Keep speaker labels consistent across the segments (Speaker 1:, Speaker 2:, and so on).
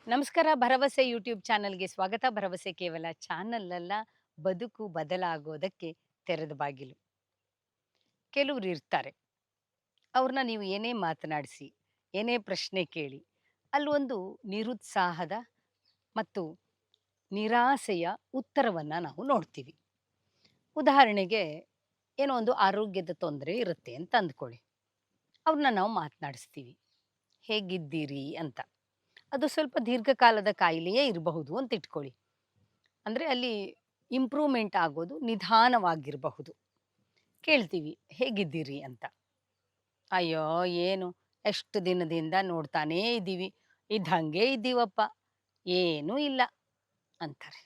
Speaker 1: ನಮಸ್ಕಾರ. ಭರವಸೆ ಯೂಟ್ಯೂಬ್ ಚಾನಲ್‌ಗೆ ಸ್ವಾಗತ. ಭರವಸೆ ಕೇವಲ ಚಾನಲ್ ಅಲ್ಲ, ಬದುಕು ಬದಲಾಗೋದಕ್ಕೆ ತೆರೆದ ಬಾಗಿಲು. ಕೆಲವ್ರು ಇರ್ತಾರೆ. ಅವ್ರನ್ನ ನೀವು ಏನೇ ಮಾತನಾಡಿಸಿ, ಏನೇ ಪ್ರಶ್ನೆ ಕೇಳಿ, ಅಲ್ಲೊಂದು ನಿರುತ್ಸಾಹದ ಮತ್ತು ನಿರಾಸೆಯ ಉತ್ತರವನ್ನ ನಾವು ನೋಡ್ತೀವಿ. ಉದಾಹರಣೆಗೆ ಏನೋ ಒಂದು ಆರೋಗ್ಯದ ತೊಂದರೆ ಇರುತ್ತೆ ಅಂತ ಅಂದ್ಕೊಳ್ಳಿ. ಅವ್ರನ್ನ ನಾವು ಮಾತನಾಡಿಸ್ತೀವಿ. ಹೇಗಿದ್ದೀರಿ ಅಂತ. ಅದು ಸ್ವಲ್ಪ ದೀರ್ಘಕಾಲದ ಕಾಯಿಲೆಯೇ ಇರಬಹುದು ಅಂತ ಇಟ್ಕೊಳ್ಳಿ. ಅಂದ್ರೆ ಅಲ್ಲಿ ಇಂಪ್ರೂವ್‌ಮೆಂಟ್ ಆಗೋದು ನಿಧಾನವಾಗಿರಬಹುದು. ಕೇಳ್ತೀವಿ, "ಹೇಗಿದ್ದೀರಿ?" ಅಂತ. "ಅಯ್ಯೋ! ಏನು ಎಷ್ಟು ದಿನದಿಂದ ನೋಡ್ತಾನೇ ಇದ್ದೀವಿ. ಇದ್ದಂಗೆ ಇದ್ದೀವಪ್ಪ. ಏನೂ ಇಲ್ಲ" ಅಂತಾರೆ.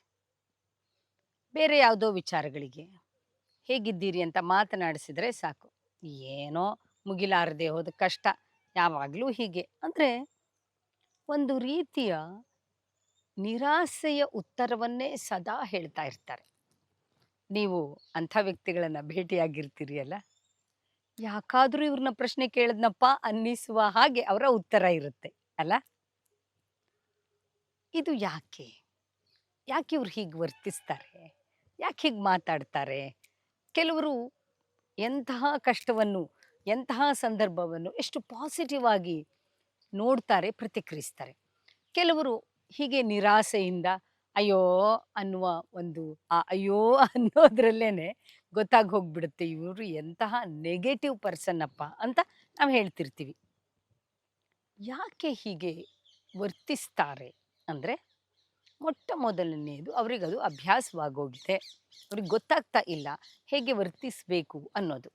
Speaker 1: ಬೇರೆ ಯಾವುದೋ ವಿಚಾರಗಳಿಗೆ, "ಹೇಗಿದ್ದೀರಿ?" ಅಂತ ಮಾತನಾಡಿಸಿದ್ರೆ ಸಾಕು. "ಏನೋ ಮುಗಿಲಾರದೆ ಹೋದ ಕಷ್ಟ. ಯಾವಾಗ್ಲೂ ಹೀಗೆ" ಅಂದ್ರೆ ಒಂದು ರೀತಿಯ ನಿರಾಸೆಯ ಉತ್ತರವನ್ನೇ ಸದಾ ಹೇಳ್ತಾ ಇರ್ತಾರೆ. ನೀವು ಅಂಥ ವ್ಯಕ್ತಿಗಳನ್ನ ಭೇಟಿಯಾಗಿರ್ತೀರಿ ಅಲ್ಲ? ಯಾಕಾದ್ರೂ ಇವ್ರನ್ನ ಪ್ರಶ್ನೆ ಕೇಳಿದ್ನಪ್ಪ ಅನ್ನಿಸುವ ಹಾಗೆ ಅವರ ಉತ್ತರ ಇರುತ್ತೆ ಅಲ್ಲ? ಇದು ಯಾಕೆ? ಯಾಕೆ ಇವ್ರು ಹೀಗೆ ವರ್ತಿಸ್ತಾರೆ? ಯಾಕೆ ಹೀಗೆ ಮಾತಾಡ್ತಾರೆ? ಕೆಲವರು ಎಂತಹ ಕಷ್ಟವನ್ನು, ಎಂತಹ ಸಂದರ್ಭವನ್ನು ಎಷ್ಟು ಪಾಸಿಟಿವ್ ಆಗಿ ನೋಡ್ತಾರೆ, ಪ್ರತಿಕ್ರಿಯಿಸ್ತಾರೆ. ಕೆಲವರು ಹೀಗೆ ನಿರಾಸೆಯಿಂದ ಅಯ್ಯೋ ಅನ್ನುವ ಒಂದು ಆ ಅಯ್ಯೋ ಅನ್ನೋದ್ರಲ್ಲೇನೆ ಗೊತ್ತಾಗಿ ಹೋಗ್ಬಿಡುತ್ತೆ ಇವರು ಎಂತಹ ನೆಗೆಟಿವ್ ಪರ್ಸನ್ ಅಪ್ಪ ಅಂತ ನಾವು ಹೇಳ್ತಿರ್ತೀವಿ. ಯಾಕೆ ಹೀಗೆ ವರ್ತಿಸ್ತಾರೆ ಅಂದ್ರೆ ಮೊಟ್ಟ ಮೊದಲನೆಯದು ಅವರಿಗದು ಅಭ್ಯಾಸವಾಗೋಗಿದೆ. ಅವ್ರಿಗೆ ಗೊತ್ತಾಗ್ತಾ ಇಲ್ಲ ಹೇಗೆ ವರ್ತಿಸಬೇಕು ಅನ್ನೋದು.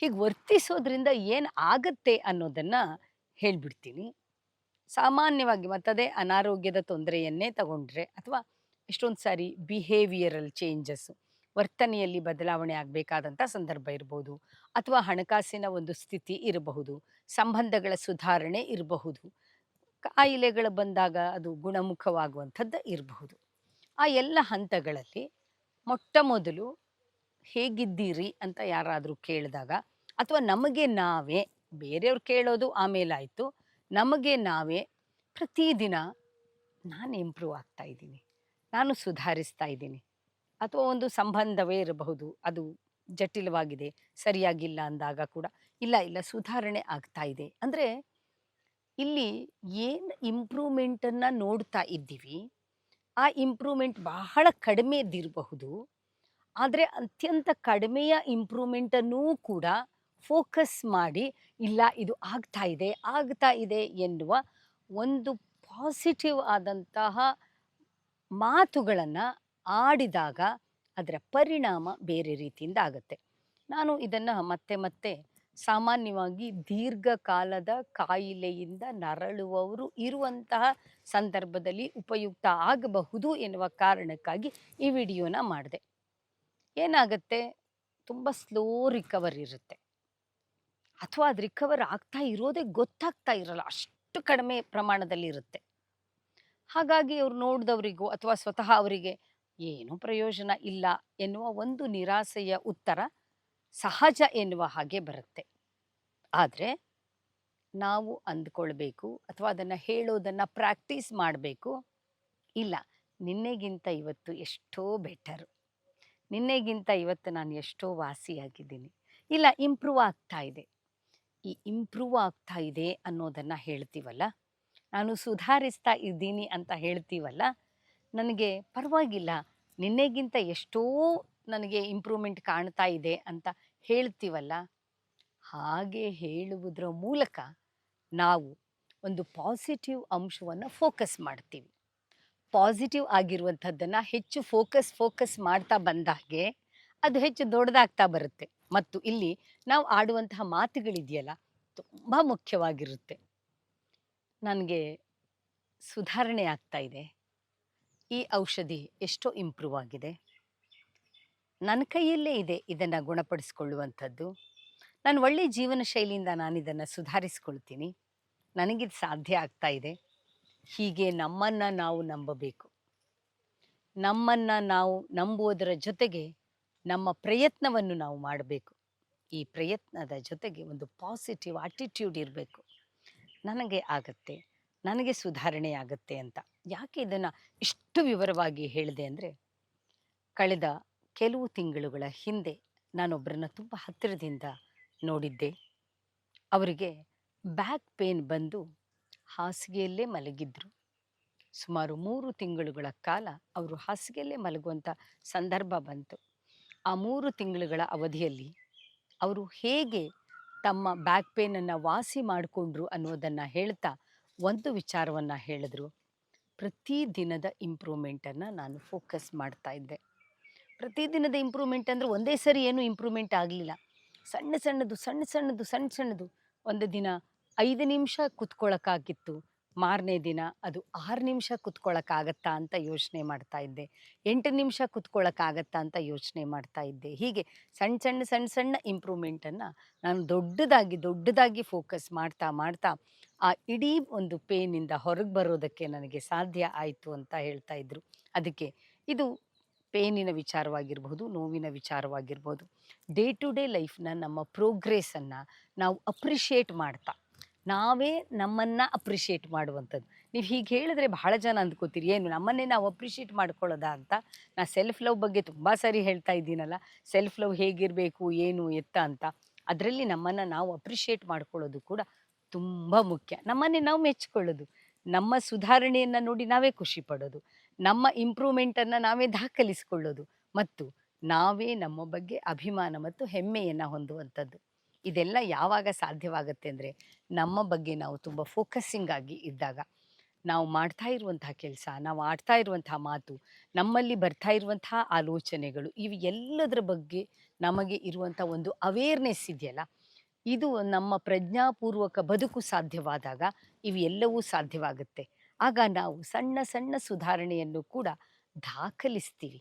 Speaker 1: ಹೀಗೆ ವರ್ತಿಸೋದ್ರಿಂದ ಏನು ಆಗತ್ತೆ ಅನ್ನೋದನ್ನ ಹೇಳ್ಬಿಡ್ತೀನಿ. ಸಾಮಾನ್ಯವಾಗಿ ಮತ್ತದೇ ಅನಾರೋಗ್ಯದ ತೊಂದರೆಯನ್ನೇ ತಗೊಂಡ್ರೆ ಅಥವಾ ಎಷ್ಟೊಂದು ಸಾರಿ ಬಿಹೇವಿಯರಲ್ ಚೇಂಜಸ್, ವರ್ತನೆಯಲ್ಲಿ ಬದಲಾವಣೆ ಆಗಬೇಕಾದಂಥ ಸಂದರ್ಭ ಇರಬಹುದು, ಅಥವಾ ಹಣಕಾಸಿನ ಒಂದು ಸ್ಥಿತಿ ಇರಬಹುದು, ಸಂಬಂಧಗಳ ಸುಧಾರಣೆ ಇರಬಹುದು, ಕಾಯಿಲೆಗಳು ಬಂದಾಗ ಅದು ಗುಣಮುಖವಾಗುವಂಥದ್ದು ಇರಬಹುದು. ಆ ಎಲ್ಲ ಹಂತಗಳಲ್ಲಿ ಮೊಟ್ಟ ಮೊದಲು ಹೇಗಿದ್ದೀರಿ ಅಂತ ಯಾರಾದರೂ ಕೇಳಿದಾಗ, ಅಥವಾ ನಮಗೆ ನಾವೇ, ಬೇರೆಯವ್ರು ಕೇಳೋದು ಆಮೇಲಾಯಿತು, ನಮಗೆ ನಾವೇ ಪ್ರತಿದಿನ ನಾನು ಇಂಪ್ರೂವ್ ಆಗ್ತಾ ಇದ್ದೀನಿ, ನಾನು ಸುಧಾರಿಸ್ತಾ ಇದ್ದೀನಿ, ಅಥವಾ ಒಂದು ಸಂಬಂಧವೇ ಇರಬಹುದು, ಅದು ಜಟಿಲವಾಗಿದೆ, ಸರಿಯಾಗಿಲ್ಲ ಅಂದಾಗ ಕೂಡ ಇಲ್ಲ ಇಲ್ಲ ಸುಧಾರಣೆ ಆಗ್ತಾ ಇದೆ ಅಂದರೆ ಇಲ್ಲಿ ಏನು ಇಂಪ್ರೂವ್ಮೆಂಟನ್ನು ನೋಡ್ತಾ ಇದ್ದೀವಿ, ಆ ಇಂಪ್ರೂವ್ಮೆಂಟ್ ಬಹಳ ಕಡಿಮೆದಿರಬಹುದು. ಆದರೆ ಅತ್ಯಂತ ಕಡಿಮೆಯ ಇಂಪ್ರೂವ್ಮೆಂಟನ್ನೂ ಕೂಡ ಫೋಕಸ್ ಮಾಡಿ ಇಲ್ಲ ಇದು ಆಗ್ತಾ ಇದೆ ಎನ್ನುವ ಒಂದು ಪಾಸಿಟಿವ್ ಆದಂತಹ ಮಾತುಗಳನ್ನು ಆಡಿದಾಗ ಅದರ ಪರಿಣಾಮ ಬೇರೆ ರೀತಿಯಿಂದ ಆಗುತ್ತೆ. ನಾನು ಇದನ್ನು ಮತ್ತೆ ಮತ್ತೆ ಸಾಮಾನ್ಯವಾಗಿ ದೀರ್ಘಕಾಲದ ಕಾಯಿಲೆಯಿಂದ ನರಳುವವರು ಇರುವಂತಹ ಸಂದರ್ಭದಲ್ಲಿ ಉಪಯುಕ್ತ ಆಗಬಹುದು ಎನ್ನುವ ಕಾರಣಕ್ಕಾಗಿ ಈ ವಿಡಿಯೋನ ಮಾಡಿದೆ. ಏನಾಗುತ್ತೆ, ತುಂಬ ಸ್ಲೋ ರಿಕವರ್ ಇರುತ್ತೆ, ಅಥವಾ ಅದು ರಿಕವರ್ ಆಗ್ತಾ ಇರೋದೇ ಗೊತ್ತಾಗ್ತಾ ಇರಲ್ಲ, ಅಷ್ಟು ಕಡಿಮೆ ಪ್ರಮಾಣದಲ್ಲಿ ಇರುತ್ತೆ. ಹಾಗಾಗಿ ಅವ್ರು ನೋಡಿದವರಿಗೂ ಅಥವಾ ಸ್ವತಃ ಅವರಿಗೆ ಏನೂ ಪ್ರಯೋಜನ ಇಲ್ಲ ಎನ್ನುವ ಒಂದು ನಿರಾಸೆಯ ಉತ್ತರ ಸಹಜ ಎನ್ನುವ ಹಾಗೆ ಬರುತ್ತೆ. ಆದರೆ ನಾವು ಅಂದ್ಕೊಳ್ಬೇಕು ಅಥವಾ ಅದನ್ನು ಹೇಳೋದನ್ನು ಪ್ರಾಕ್ಟೀಸ್ ಮಾಡಬೇಕು. ಇಲ್ಲ, ನಿನ್ನೆಗಿಂತ ಇವತ್ತು ಎಷ್ಟೋ ಬೆಟರು, ನಿನ್ನೆಗಿಂತ ಇವತ್ತು ನಾನು ಎಷ್ಟೋ ವಾಸಿಯಾಗಿದ್ದೀನಿ, ಇಲ್ಲ ಇಂಪ್ರೂವ್ ಆಗ್ತಾ ಇದೆ. ಈ ಇಂಪ್ರೂವ್ ಆಗ್ತಾ ಇದೆ ಅನ್ನೋದನ್ನು ಹೇಳ್ತೀವಲ್ಲ, ನಾನು ಸುಧಾರಿಸ್ತಾ ಇದ್ದೀನಿ ಅಂತ ಹೇಳ್ತೀವಲ್ಲ, ನನಗೆ ಪರವಾಗಿಲ್ಲ, ನಿನ್ನೆಗಿಂತ ಎಷ್ಟೋ ನನಗೆ ಇಂಪ್ರೂವ್ಮೆಂಟ್ ಕಾಣ್ತಾ ಇದೆ ಅಂತ ಹೇಳ್ತೀವಲ್ಲ, ಹಾಗೆ ಹೇಳುವುದರ ಮೂಲಕ ನಾವು ಒಂದು ಪಾಸಿಟಿವ್ ಅಂಶವನ್ನು ಫೋಕಸ್ ಮಾಡ್ತೀವಿ. ಪಾಸಿಟಿವ್ ಆಗಿರುವಂಥದ್ದನ್ನು ಹೆಚ್ಚು ಫೋಕಸ್ ಮಾಡ್ತಾ ಬಂದಾಗೆ ಅದು ಹೆಚ್ಚು ದೊಡ್ಡದಾಗ್ತಾ ಬರುತ್ತೆ. ಮತ್ತು ಇಲ್ಲಿ ನಾವು ಆಡುವಂತಹ ಮಾತುಗಳಿದೆಯಲ್ಲ, ತುಂಬ ಮುಖ್ಯವಾಗಿರುತ್ತೆ. ನನಗೆ ಸುಧಾರಣೆ ಆಗ್ತಾ ಇದೆ, ಈ ಔಷಧಿ ಎಷ್ಟೋ ಇಂಪ್ರೂವ್ ಆಗಿದೆ, ನನ್ನ ಕೈಯಲ್ಲೇ ಇದೆ ಇದನ್ನು ಗುಣಪಡಿಸ್ಕೊಳ್ಳುವಂಥದ್ದು, ನಾನು ಒಳ್ಳೆಯ ಜೀವನ ಶೈಲಿಯಿಂದ ನಾನು ಇದನ್ನು ಸುಧಾರಿಸ್ಕೊಳ್ತೀನಿ, ನನಗಿದು ಸಾಧ್ಯ ಆಗ್ತಾ ಇದೆ. ಹೀಗೆ ನಮ್ಮನ್ನು ನಾವು ನಂಬಬೇಕು. ನಮ್ಮನ್ನು ನಾವು ನಂಬುವುದರ ಜೊತೆಗೆ ನಮ್ಮ ಪ್ರಯತ್ನವನ್ನು ನಾವು ಮಾಡಬೇಕು. ಈ ಪ್ರಯತ್ನದ ಜೊತೆಗೆ ಒಂದು ಪಾಸಿಟಿವ್ ಆಟಿಟ್ಯೂಡ್ ಇರಬೇಕು. ನನಗೆ ಆಗತ್ತೆ, ನನಗೆ ಸುಧಾರಣೆ ಆಗುತ್ತೆ ಅಂತ. ಯಾಕೆ ಇದನ್ನು ಇಷ್ಟು ವಿವರವಾಗಿ ಹೇಳಿದೆ ಅಂದರೆ, ಕಳೆದ ಕೆಲವು ತಿಂಗಳುಗಳ ಹಿಂದೆ ನಾನೊಬ್ಬರನ್ನ ತುಂಬ ಹತ್ತಿರದಿಂದ ನೋಡಿದ್ದೆ. ಅವರಿಗೆ ಬ್ಯಾಕ್ ಪೇನ್ ಬಂದು ಹಾಸಿಗೆಯಲ್ಲೇ ಮಲಗಿದ್ರು. ಸುಮಾರು 3 ತಿಂಗಳುಗಳ ಕಾಲ ಅವರು ಹಾಸಿಗೆಯಲ್ಲೇ ಮಲಗುವಂಥ ಸಂದರ್ಭ ಬಂತು. ಆ 3 ತಿಂಗಳುಗಳ ಅವಧಿಯಲ್ಲಿ ಅವರು ಹೇಗೆ ತಮ್ಮ ಬ್ಯಾಕ್ ಪೇನನ್ನು ವಾಸಿ ಮಾಡಿಕೊಂಡ್ರು ಅನ್ನೋದನ್ನು ಹೇಳ್ತಾ ಒಂದು ವಿಚಾರವನ್ನು ಹೇಳಿದ್ರು. ಪ್ರತಿ ದಿನದ ಇಂಪ್ರೂವ್ಮೆಂಟನ್ನು ನಾನು ಫೋಕಸ್ ಮಾಡ್ತಾ ಇದ್ದೆ. ಪ್ರತಿದಿನದ ಇಂಪ್ರೂವ್ಮೆಂಟ್ ಅಂದರೆ ಒಂದೇ ಸರಿ ಏನೂ ಇಂಪ್ರೂವ್ಮೆಂಟ್ ಆಗಲಿಲ್ಲ. ಸಣ್ಣ ಸಣ್ಣದು ಸಣ್ಣ ಸಣ್ಣದು ಸಣ್ಣ ಸಣ್ಣದು. ಒಂದು ದಿನ 5 ನಿಮಿಷ ಕುತ್ಕೊಳ್ಳೋಕ್ಕಾಗಿತ್ತು, ಮಾರನೇ ದಿನ ಅದು 6 ನಿಮಿಷ ಕುತ್ಕೊಳ್ಳೋಕ್ಕಾಗತ್ತಾ ಅಂತ ಯೋಚನೆ ಮಾಡ್ತಾ ಇದ್ದೆ. 8 ನಿಮಿಷ ಕುತ್ಕೊಳ್ಳೋಕ್ಕಾಗತ್ತಾ ಅಂತ ಯೋಚನೆ ಮಾಡ್ತಾ ಇದ್ದೆ. ಹೀಗೆ ಸಣ್ಣ ಸಣ್ಣ ಸಣ್ಣ ಸಣ್ಣ ಇಂಪ್ರೂವ್ಮೆಂಟನ್ನು ನಾನು ದೊಡ್ಡದಾಗಿ ದೊಡ್ಡದಾಗಿ ಫೋಕಸ್ ಮಾಡ್ತಾ ಮಾಡ್ತಾ ಆ ಇಡೀ ಒಂದು ಪೇನಿಂದ ಹೊರಗೆ ಬರೋದಕ್ಕೆ ನನಗೆ ಸಾಧ್ಯ ಆಯಿತು ಅಂತ ಹೇಳ್ತಾ ಇದ್ರು. ಅದಕ್ಕೆ ಇದು ಪೇನಿನ ವಿಚಾರವಾಗಿರ್ಬೋದು, ನೋವಿನ ವಿಚಾರವಾಗಿರ್ಬೋದು, ಡೇ ಟು ಡೇ ಲೈಫ್ನ ನಮ್ಮ ಪ್ರೋಗ್ರೆಸ್ಸನ್ನು ನಾವು ಅಪ್ರಿಷಿಯೇಟ್ ಮಾಡ್ತಾ, ನಾವೇ ನಮ್ಮನ್ನು ಅಪ್ರಿಷಿಯೇಟ್ ಮಾಡುವಂಥದ್ದು. ನೀವು ಹೀಗೆ ಹೇಳಿದ್ರೆ ಬಹಳ ಜನ ಅಂದ್ಕೋತೀರಿ, ಏನು ನಮ್ಮನ್ನೇ ನಾವು ಅಪ್ರಿಷಿಯೇಟ್ ಮಾಡ್ಕೊಳ್ಳೋದಾ ಅಂತ. ನಾ ಸೆಲ್ಫ್ ಲವ್ ಬಗ್ಗೆ ತುಂಬ ಸಾರಿ ಹೇಳ್ತಾ ಇದ್ದೀನಲ್ಲ, ಸೆಲ್ಫ್ ಲವ್ ಹೇಗಿರಬೇಕು, ಏನು ಎತ್ತ ಅಂತ. ಅದರಲ್ಲಿ ನಮ್ಮನ್ನು ನಾವು ಅಪ್ರಿಷಿಯೇಟ್ ಮಾಡ್ಕೊಳ್ಳೋದು ಕೂಡ ತುಂಬ ಮುಖ್ಯ. ನಮ್ಮನ್ನೇ ನಾವು ಮೆಚ್ಚಿಕೊಳ್ಳೋದು, ನಮ್ಮ ಸುಧಾರಣೆಯನ್ನು ನೋಡಿ ನಾವೇ ಖುಷಿ ಪಡೋದು, ನಮ್ಮ ಇಂಪ್ರೂವ್ಮೆಂಟನ್ನು ನಾವೇ ದಾಖಲಿಸಿಕೊಳ್ಳೋದು ಮತ್ತು ನಾವೇ ನಮ್ಮ ಬಗ್ಗೆ ಅಭಿಮಾನ ಮತ್ತು ಹೆಮ್ಮೆಯನ್ನು ಹೊಂದುವಂಥದ್ದು. ಇದೆಲ್ಲ ಯಾವಾಗ ಸಾಧ್ಯವಾಗುತ್ತೆ ಅಂದರೆ, ನಮ್ಮ ಬಗ್ಗೆ ನಾವು ತುಂಬ ಫೋಕಸ್ಸಿಂಗ್ ಆಗಿ ಇದ್ದಾಗ. ನಾವು ಮಾಡ್ತಾ ಇರುವಂತಹ ಕೆಲಸ, ನಾವು ಆಡ್ತಾ ಇರುವಂತಹ ಮಾತು, ನಮ್ಮಲ್ಲಿ ಬರ್ತಾ ಇರುವಂತಹ ಆಲೋಚನೆಗಳು, ಇವು ಎಲ್ಲದರ ಬಗ್ಗೆ ನಮಗೆ ಇರುವಂಥ ಒಂದು ಅವೇರ್ನೆಸ್ ಇದೆಯಲ್ಲ, ಇದು ನಮ್ಮ ಪ್ರಜ್ಞಾಪೂರ್ವಕ ಬದುಕು ಸಾಧ್ಯವಾದಾಗ ಇವು ಎಲ್ಲವೂ ಸಾಧ್ಯವಾಗುತ್ತೆ. ಆಗ ನಾವು ಸಣ್ಣ ಸಣ್ಣ ಸುಧಾರಣೆಯನ್ನು ಕೂಡ ದಾಖಲಿಸ್ತೀವಿ.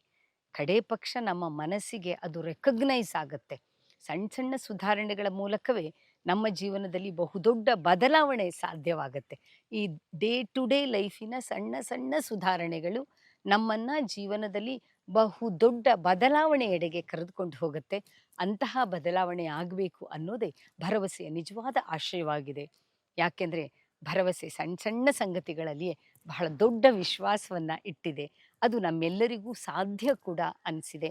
Speaker 1: ಕಡೇ ಪಕ್ಷ ನಮ್ಮ ಮನಸ್ಸಿಗೆ ಅದು ರೆಕಗ್ನೈಸ್ ಆಗುತ್ತೆ. ಸಣ್ಣ ಸಣ್ಣ ಸುಧಾರಣೆಗಳ ಮೂಲಕವೇ ನಮ್ಮ ಜೀವನದಲ್ಲಿ ಬಹುದೊಡ್ಡ ಬದಲಾವಣೆ ಸಾಧ್ಯವಾಗುತ್ತೆ. ಈ ಡೇ ಟು ಡೇ ಲೈಫಿನ ಸಣ್ಣ ಸಣ್ಣ ಸುಧಾರಣೆಗಳು ನಮ್ಮನ್ನು ಜೀವನದಲ್ಲಿ ಬಹುದೊಡ್ಡ ಬದಲಾವಣೆಯೆಡೆಗೆ ಕರೆದುಕೊಂಡು ಹೋಗುತ್ತೆ. ಅಂತಹ ಬದಲಾವಣೆ ಆಗಬೇಕು ಅನ್ನೋದೇ ಭರವಸೆಯ ನಿಜವಾದ ಆಶಯವಾಗಿದೆ. ಯಾಕೆಂದರೆ ಭರವಸೆ ಸಣ್ಣ ಸಣ್ಣ ಸಂಗತಿಗಳಲ್ಲಿಯೇ ಬಹಳ ದೊಡ್ಡ ವಿಶ್ವಾಸವನ್ನು ಇಟ್ಟಿದೆ. ಅದು ನಮ್ಮೆಲ್ಲರಿಗೂ ಸಾಧ್ಯ ಕೂಡ ಅನಿಸಿದೆ.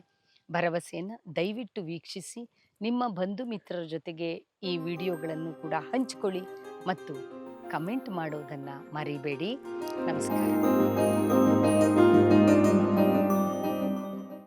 Speaker 1: ಭರವಸೆಯನ್ನು ದಯವಿಟ್ಟು ವೀಕ್ಷಿಸಿ, ನಿಮ್ಮ ಬಂಧು ಮಿತ್ರರ ಜೊತೆಗೆ ಈ ವಿಡಿಯೋಗಳನ್ನು ಕೂಡ ಹಂಚಿಕೊಳ್ಳಿ ಮತ್ತು ಕಮೆಂಟ್ ಮಾಡೋದನ್ನು ಮರಿಬೇಡಿ. ನಮಸ್ಕಾರ.